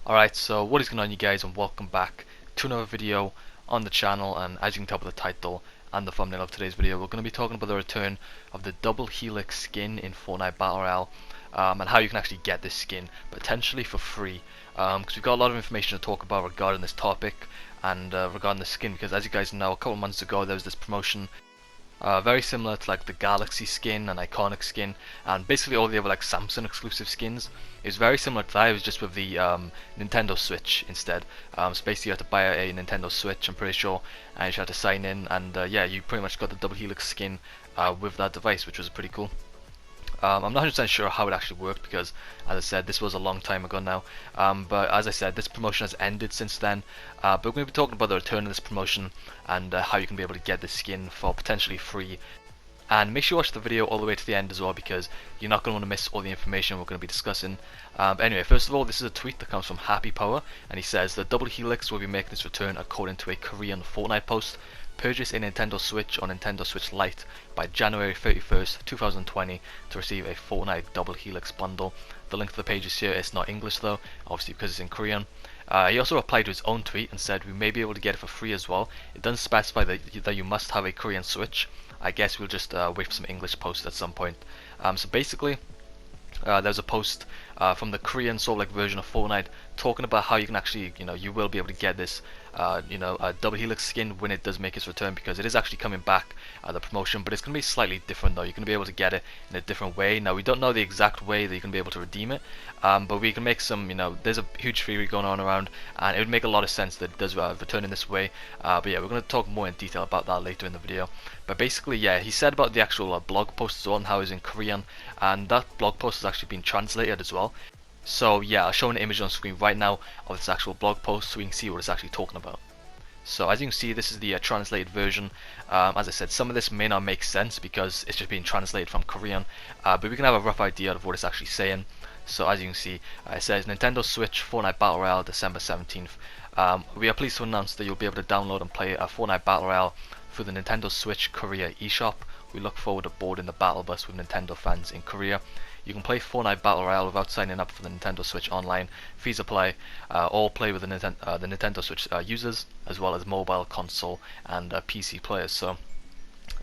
Alright, so what is going on, you guys, and welcome back to another video on the channel. And as you can tell by the title and the thumbnail of today's video, we're going to be talking about the return of the double Helix skin in Fortnite Battle Royale, and how you can actually get this skin potentially for free, because we've got a lot of information to talk about regarding this topic and regarding the skin, because as you guys know, a couple of months ago there was this promotion very similar to like the Galaxy skin and Iconic skin and basically all the other like Samsung exclusive skins. It was very similar to that, it was just with the Nintendo Switch instead. So basically you had to buy a Nintendo Switch, I'm pretty sure, and you had to sign in, and yeah, you pretty much got the double Helix skin with that device, which was pretty cool. I'm not 100% sure how it actually worked because, as I said, this was a long time ago now. But as I said, this promotion has ended since then. But we're going to be talking about the return of this promotion and how you can be able to get this skin for potentially free. And make sure you watch the video all the way to the end as well, because you're not going to want to miss all the information we're going to be discussing. But anyway, first of all, this is a tweet that comes from Happy Power, and he says the double Helix will be making its return according to a Korean Fortnite post. Purchase a Nintendo Switch or Nintendo Switch Lite by January 31st, 2020 to receive a Fortnite double Helix bundle. The link to the page is here. It's not English though, obviously because it's in Korean. He also replied to his own tweet and said we may be able to get it for free as well. It doesn't specify that you must have a Korean Switch. I guess we'll just wait for some English posts at some point. So basically, there's a post from the Korean sort of like version of Fortnite talking about how you can actually, you will be able to get this, double Helix skin when it does make its return, because it is actually coming back, the promotion, but it's going to be slightly different though. You're going to be able to get it in a different way. Now we don't know the exact way that you can be able to redeem it, but we can make some, there's a huge theory going on around, and it would make a lot of sense that it does return in this way. But yeah, we're going to talk more in detail about that later in the video. But basically, yeah, he said about the actual blog post as well and how it's in Korean, and that blog post has actually been translated as well. So yeah, I'll show an image on screen right now of this actual blog post so we can see what it's actually talking about. So as you can see, this is the translated version. As I said, some of this may not make sense because it's just being translated from Korean, but we can have a rough idea of what it's actually saying. So as you can see, it says Nintendo Switch Fortnite Battle Royale December 17th. We are pleased to announce that you'll be able to download and play a Fortnite Battle Royale through the Nintendo Switch Korea eShop. We look forward to boarding the battle bus with Nintendo fans in Korea. You can play Fortnite Battle Royale without signing up for the Nintendo Switch Online. Fees apply. All play with the Nintendo Switch users, as well as mobile, console, and PC players. So,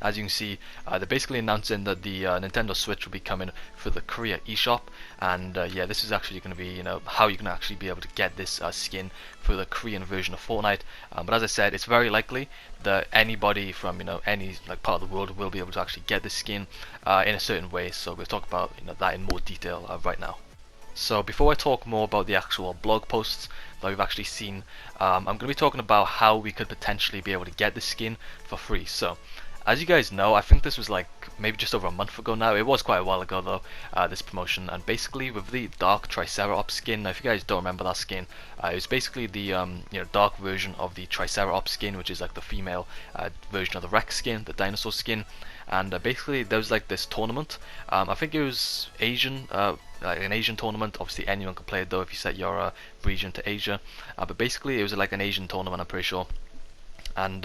as you can see, they're basically announcing that the Nintendo Switch will be coming for the Korea eShop, and yeah, this is actually going to be, how you can actually be able to get this skin for the Korean version of Fortnite. But as I said, it's very likely that anybody from any like part of the world will be able to actually get this skin in a certain way. So we'll talk about that in more detail right now. So before I talk more about the actual blog posts that we've actually seen, I'm going to be talking about how we could potentially be able to get this skin for free. So as you guys know, I think this was like maybe just over a month ago now. It was quite a while ago though, this promotion. And basically with the Dark Triceratops skin, now if you guys don't remember that skin, it was basically the dark version of the Triceratops skin, which is like the female version of the Rex skin, the dinosaur skin. And basically there was like this tournament. I think it was Asian, like an Asian tournament. Obviously anyone can play it though if you set your region to Asia. But basically it was like an Asian tournament, I'm pretty sure. And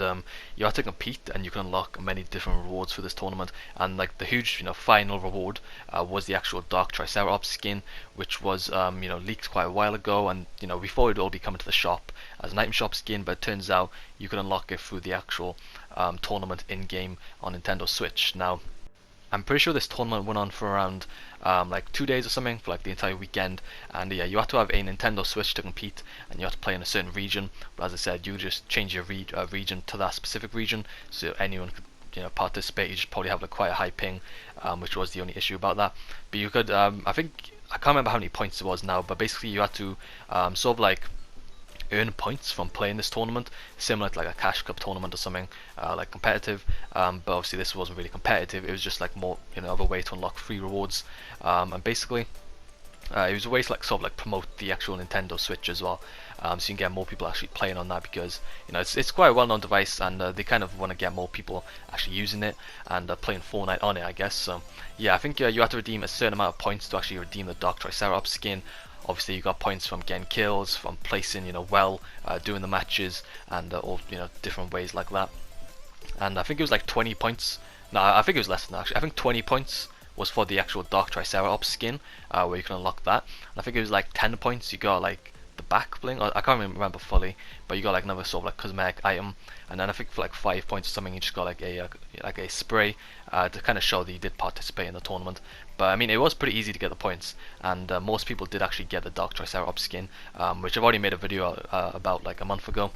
you have to compete, and you can unlock many different rewards for this tournament. And like the huge, final reward was the actual Dark Triceratops skin, which was, leaked quite a while ago. And we thought it'd all be coming to the shop as an item shop skin, but it turns out you can unlock it through the actual tournament in game on Nintendo Switch. Now, I'm pretty sure this tournament went on for around like 2 days or something, for like the entire weekend. And yeah, you have to have a Nintendo Switch to compete, and you have to play in a certain region. But as I said, you just change your region to that specific region, so anyone could participate. You just probably have like quite a high ping, which was the only issue about that. But you could, I can't remember how many points it was now, but basically you had to sort of like earn points from playing this tournament, similar to like a Cash Cup tournament or something, like competitive. But obviously this wasn't really competitive. It was just like more, of a way to unlock free rewards. And basically, it was a way to like sort of like promote the actual Nintendo Switch as well. So you can get more people actually playing on that, because it's quite a well-known device, and they kind of want to get more people actually using it and playing Fortnite on it, I guess. So yeah, I think you have to redeem a certain amount of points to actually redeem the Dark Triceratops skin. Obviously you got points from getting kills, from placing well, doing the matches, and all different ways like that. And I think it was like 20 points. No, I think it was less than that actually. I think 20 points was for the actual Dark Triceratops skin, where you can unlock that. And I think it was like 10 points you got like the back bling, or I can't even remember fully, but you got like another sort of like cosmetic item, and then I think for like 5 points or something you just got like a spray to kind of show that you did participate in the tournament. But I mean, it was pretty easy to get the points, and most people did actually get the Dark Triceratops skin, which I've already made a video about like a month ago,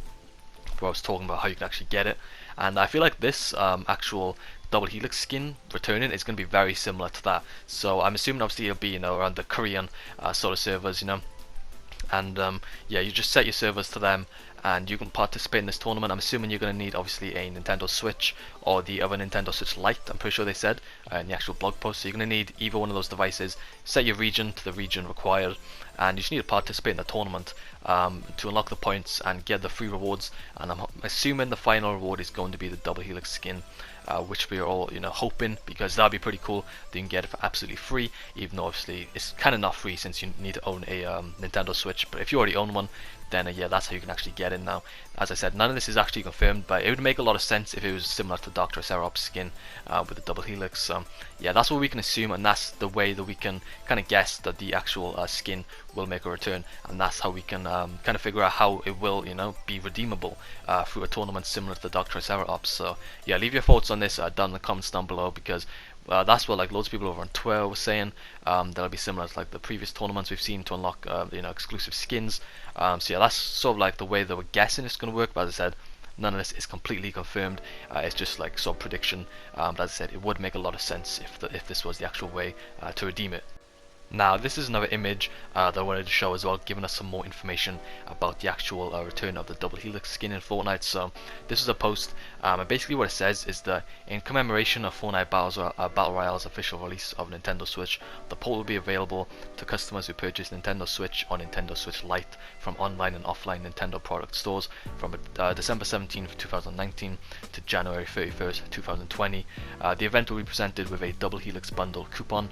where I was talking about how you can actually get it. And I feel like this actual double helix skin returning is going to be very similar to that. So I'm assuming obviously it'll be, you know, around the Korean sort of servers, you know. And yeah, you just set your servers to them, and you can participate in this tournament. I'm assuming you're going to need obviously a Nintendo Switch or the other Nintendo Switch Lite, I'm pretty sure they said in the actual blog post. So you're going to need either one of those devices, set your region to the region required, and you just need to participate in the tournament to unlock the points and get the free rewards. And I'm assuming the final reward is going to be the double helix skin, which we are all, you know, hoping, because that'd be pretty cool that you can get it for absolutely free, even though obviously it's kind of not free since you need to own a Nintendo Switch. But if you already own one, then yeah, that's how you can actually get it now. As I said, none of this is actually confirmed, but it would make a lot of sense if it was similar to Dark Triceratops skin with the double helix. So yeah, that's what we can assume, and that's the way that we can kind of guess that the actual skin will make a return, and that's how we can kind of figure out how it will, you know, be redeemable through a tournament similar to the Dark Triceratops. So yeah, leave your thoughts on this down in the comments down below, because that's what like loads of people over on Twitter were saying. That'll be similar to like the previous tournaments we've seen to unlock you know, exclusive skins. So yeah, that's sort of like the way that we're guessing it's going to work. But as I said, none of this is completely confirmed. It's just like sort of prediction. But as I said, it would make a lot of sense if this was the actual way to redeem it. Now this is another image that I wanted to show as well, giving us some more information about the actual return of the double helix skin in Fortnite. So this is a post, and basically what it says is that in commemoration of Fortnite Battle Royale's official release of Nintendo Switch, the port will be available to customers who purchase Nintendo Switch or Nintendo Switch Lite from online and offline Nintendo product stores from December 17th, 2019 to January 31st, 2020. The event will be presented with a double helix bundle coupon.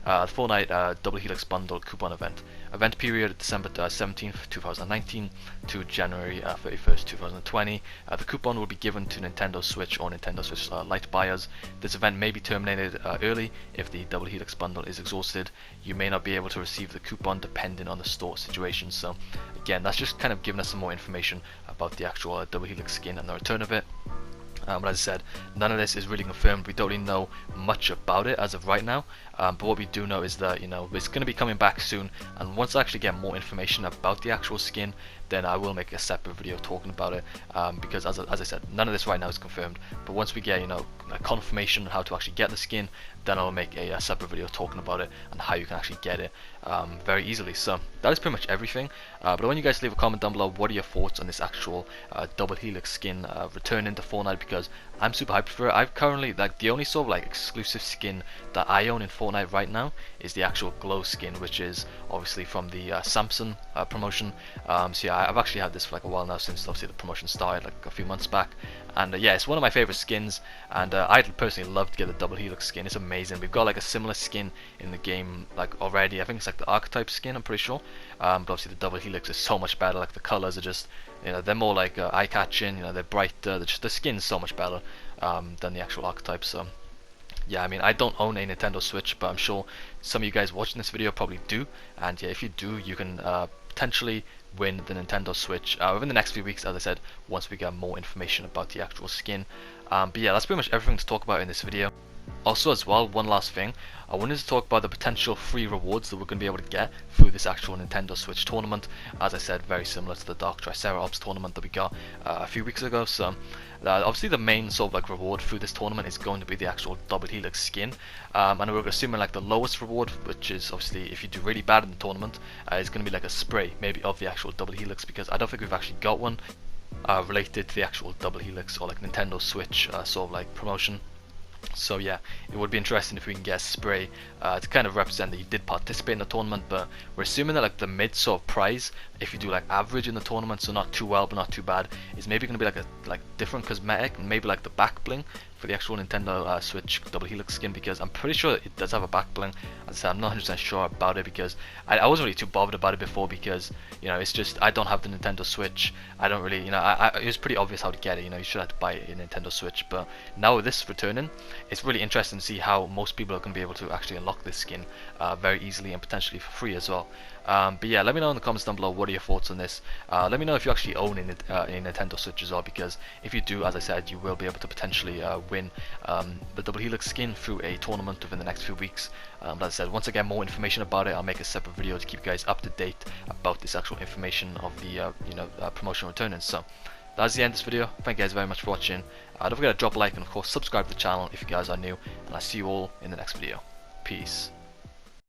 Fortnite Double Helix Bundle Coupon Event. Event period December 17th, 2019 to January 31st, 2020. The coupon will be given to Nintendo Switch or Nintendo Switch Lite buyers. This event may be terminated early if the Double Helix Bundle is exhausted. You may not be able to receive the coupon depending on the store situation. So again, that's just kind of giving us some more information about the actual Double Helix skin and the return of it. But as I said, none of this is really confirmed. We don't really know much about it as of right now. But what we do know is that, you know, it's going to be coming back soon. And once I actually get more information about the actual skin, then I will make a separate video talking about it. Because as I said, none of this right now is confirmed. But once we get, you know, a confirmation on how to actually get the skin, then I'll make a separate video talking about it and how you can actually get it very easily. So that is pretty much everything. But I want you guys to leave a comment down below. What are your thoughts on this actual double helix skin returning to Fortnite? Because I'm super hyped for it. I've currently, like, the only sort of like exclusive skin that I own in Fortnite right now is the actual glow skin, which is obviously from the Samsung promotion. So yeah, I've actually had this for like a while now, since obviously the promotion started like a few months back. And yeah, it's one of my favorite skins, and I'd personally love to get the double helix skin. It's amazing. We've got like a similar skin in the game like already. I think it's like the archetype skin, I'm pretty sure. But obviously the double helix is so much better. Like the colors are just, you know, they're more like eye-catching. You know, they're brighter. The skin's so much better than the actual archetype. So yeah, I mean, I don't own a Nintendo Switch, but I'm sure some of you guys watching this video probably do. And yeah, if you do, you can potentially win the Nintendo Switch within the next few weeks, as I said, once we get more information about the actual skin. But yeah, that's pretty much everything to talk about in this video. Also as well, one last thing, I wanted to talk about the potential free rewards that we're going to be able to get through this actual Nintendo Switch tournament. As I said, very similar to the Dark Triceratops tournament that we got a few weeks ago. So obviously the main sort of like reward through this tournament is going to be the actual double helix skin, and we're assuming like the lowest reward, which is obviously if you do really bad in the tournament, is going to be like a spray maybe of the actual double helix, because I don't think we've actually got one related to the actual double helix or like Nintendo Switch sort of like promotion. So yeah, it would be interesting if we can get a spray to kind of represent that you did participate in the tournament. But we're assuming that like the mid sort of prize, if you do like average in the tournament, so not too well but not too bad, is maybe going to be like a different cosmetic, and maybe like the back bling for the actual Nintendo Switch double helix skin, because I'm pretty sure it does have a back bling. As I said, I'm not 100% sure about it, because I wasn't really too bothered about it before, because, you know, it's just I don't have the Nintendo Switch. I don't really, you know, it was pretty obvious how to get it. You know, you should have to buy a Nintendo Switch. But now with this returning, it's really interesting to see how most people are going to be able to actually unlock this skin very easily and potentially for free as well. But yeah, let me know in the comments down below what are your thoughts on this. Let me know if you actually own a Nintendo Switch as well, because if you do, as I said, you will be able to potentially win the Double Helix skin through a tournament within the next few weeks. As I said, once I get more information about it, I'll make a separate video to keep you guys up to date about this actual information of the promotional returns. So that's the end of this video. Thank you guys very much for watching. Don't forget to drop a like and of course subscribe to the channel if you guys are new, and I'll see you all in the next video. Peace.